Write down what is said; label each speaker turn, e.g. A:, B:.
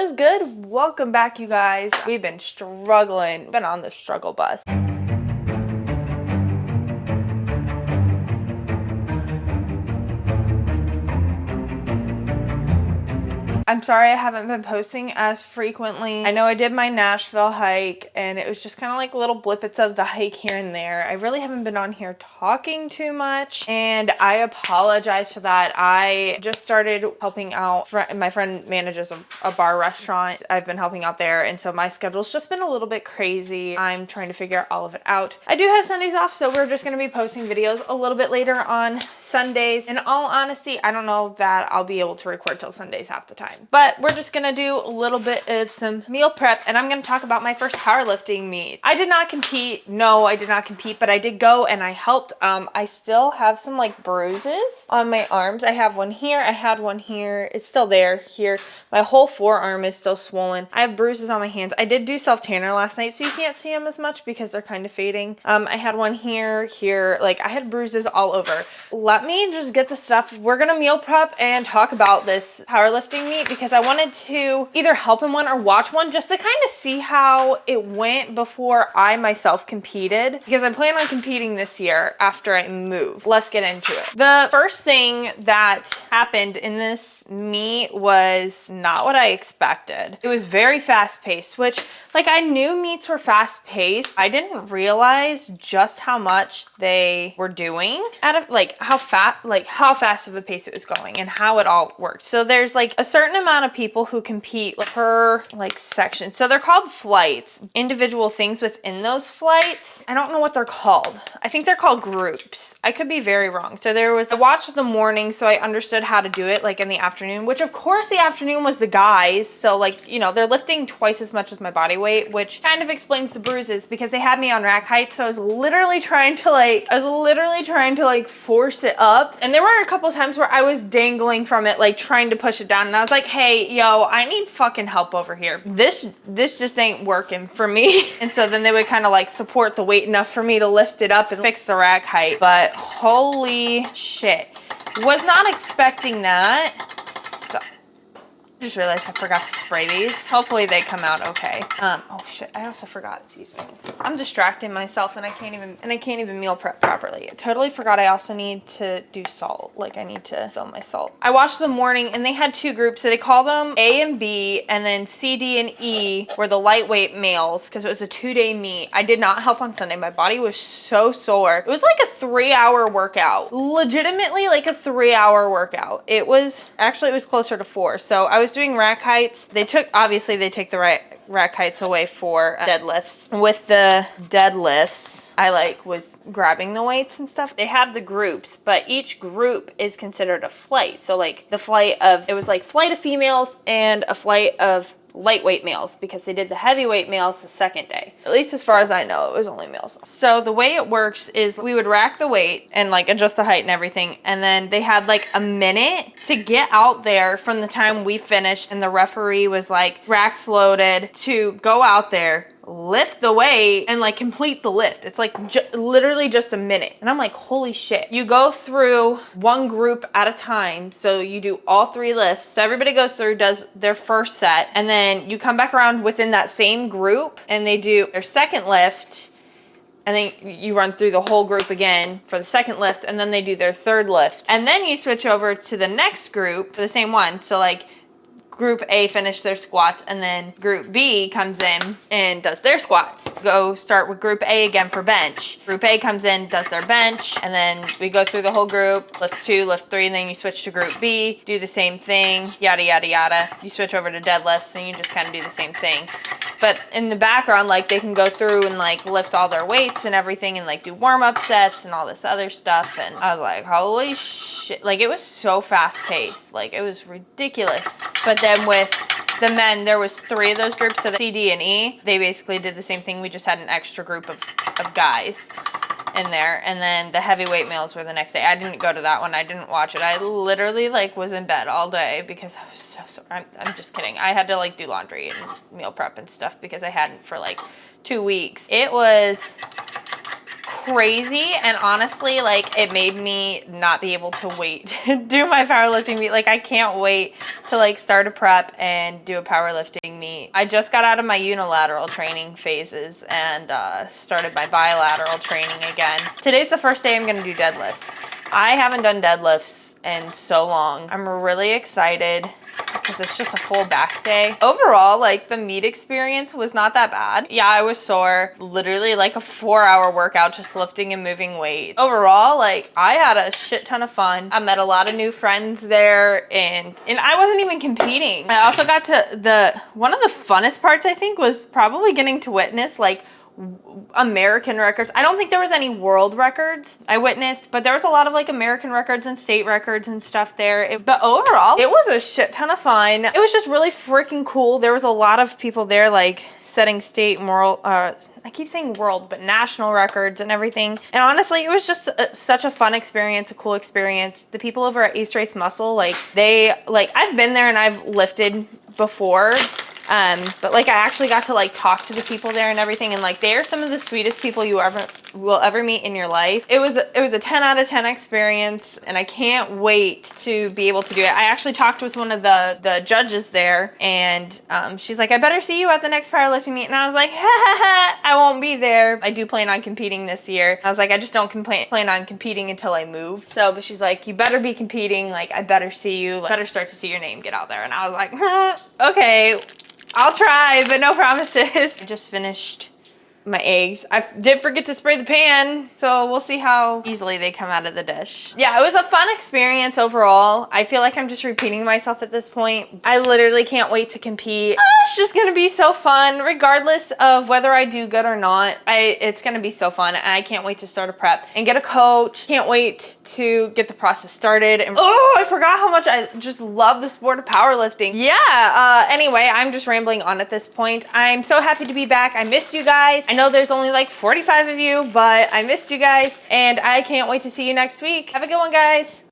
A: is good? Welcome back, you guys. We've been struggling, been on the struggle bus. I'm sorry I haven't been posting as frequently. I know I did my Nashville hike and it was just kind of like little blippets of the hike here and there. I really haven't been on here talking too much and I apologize for that. I just started helping out. My friend manages a bar restaurant. I've been helping out there and so my schedule's just been a little bit crazy. I'm trying to figure all of it out. I do have Sundays off, so we're just going to be posting videos a little bit later on Sundays. In all honesty, I don't know that I'll be able to record till Sundays half the time. But we're just gonna do a little bit of some meal prep and I'm gonna talk about my first powerlifting meet. I did not compete. No, I did not compete, but I did go and I helped. I still have some like bruises on my arms. I have one here. I had one here. It's still there here. My whole forearm is still swollen. I have bruises on my hands. I did do self-tanner last night, so you can't see them as much because they're kind of fading. I had one here, like I had bruises all over. Let me just get the stuff. We're gonna meal prep and talk about this powerlifting meet because I wanted to either help in one or watch one just to kind of see how it went before I myself competed, because I plan on competing this year after I move. Let's get into it. The first thing that happened in this meet was not what I expected. It was very fast paced, which like I knew meets were fast paced. I didn't realize just how much they were doing out of like how fast of a pace it was going and how it all worked. So there's like a certain amount of people who compete per like section. So they're called flights, individual things within those flights. I don't know what they're called. I think they're called groups. I could be very wrong. So I watched the morning, so I understood how to do it like in the afternoon, which of course the afternoon was the guys. So like, you know, they're lifting twice as much as my body weight, which kind of explains the bruises because they had me on rack height. So I was literally trying to like force it up. And there were a couple times where I was dangling from it, like trying to push it down. And I was like, hey, yo, I need fucking help over here. This just ain't working for me. And so then they would kind of like support the weight enough for me to lift it up and fix the rack height. But holy shit, was not expecting that. So I just realized I forgot to spray these. Hopefully they come out okay. Oh shit, I also forgot seasonings. I'm distracting myself and I can't even meal prep properly. I totally forgot I also need to do salt. Like I need to fill my salt. I watched the morning and they had two groups. So they call them A and B, and then C, D, and E were the lightweight males because it was a 2-day meet. I did not help on Sunday. My body was so sore. It was like a 3-hour workout. Legitimately like a 3-hour workout. It was closer to 4. So I was doing rack heights. They take the rack heights away for deadlifts. With the deadlifts, I was grabbing the weights and stuff. They have the groups, but each group is considered a flight. So like flight of females and a flight of lightweight males, because they did the heavyweight males the second day. At least as far as I know, it was only males. So the way it works is we would rack the weight and like adjust the height and everything. And then they had like a minute to get out there from the time we finished and the referee was like, racks loaded, to go out there, lift the weight and like complete the lift. It's like literally just a minute. And I'm like, holy shit. You go through one group at a time. So you do all 3 lifts. So everybody goes through, does their first set, and then you come back around within that same group and they do their second lift. And then you run through the whole group again for the second lift, and then they do their third lift. And then you switch over to the next group for the same one. So like Group A finished their squats, and then Group B comes in and does their squats. Go start with Group A again for bench. Group A comes in, does their bench, and then we go through the whole group, lift 2, lift 3, and then you switch to Group B, do the same thing, yada, yada, yada. You switch over to deadlifts, and you just kind of do the same thing. But in the background, like they can go through and like lift all their weights and everything and like do warm-up sets and all this other stuff. And I was like, holy shit. Like it was so fast paced. Like it was ridiculous. But then with the men, there was 3 of those groups. So the C, D, and E, they basically did the same thing. We just had an extra group of guys in there. And then the heavyweight males were the next day. I didn't go to that one. I didn't watch it. I literally like was in bed all day because I was so sore. I'm just kidding. I had to like do laundry and meal prep and stuff because I hadn't for like 2 weeks. It was crazy, and honestly, like, it made me not be able to wait to do my powerlifting meet. Like, I can't wait to like start a prep and do a powerlifting meet. I just got out of my unilateral training phases and started my bilateral training again. Today's the first day I'm gonna do deadlifts. I haven't done deadlifts in so long. I'm really excited because it's just a full back day. Overall, like the meet experience was not that bad. Yeah, I was sore. Literally like a 4-hour workout just lifting and moving weight. Overall, like I had a shit ton of fun. I met a lot of new friends there and I wasn't even competing. I also got to one of the funnest parts I think was probably getting to witness like American records. I don't think there was any world records I witnessed, but there was a lot of like American records and state records and stuff there. But overall, it was a shit ton of fun. It was just really freaking cool. There was a lot of people there like setting state moral, I keep saying world, but national records and everything. And honestly, it was just such a fun experience, a cool experience. The people over at East Race Muscle, like I've been there and I've lifted before. But like I actually got to like talk to the people there and everything, and like they are some of the sweetest people you will ever meet in your life. It was a 10 out of 10 experience, and I can't wait to be able to do it. I actually talked with one of the judges there, and she's like, I better see you at the next powerlifting meet. And I was like, ha ha ha, I won't be there. I do plan on competing this year. I was like, I just don't plan on competing until I move. So, but she's like, you better be competing. Like, I better see you. Like, better start to see your name get out there. And I was like, okay. I'll try, but no promises. I just finished my eggs. I did forget to spray the pan, so we'll see how easily they come out of the dish. Yeah, it was a fun experience overall. I feel like I'm just repeating myself at this point. I literally can't wait to compete. It's just gonna be so fun, regardless of whether I do good or not. It's gonna be so fun, and I can't wait to start a prep and get a coach. Can't wait to get the process started. And oh, I forgot how much I just love the sport of powerlifting. Yeah, anyway, I'm just rambling on at this point. I'm so happy to be back. I missed you guys. I know there's only like 45 of you, but I missed you guys, and I can't wait to see you next week. Have a good one, guys.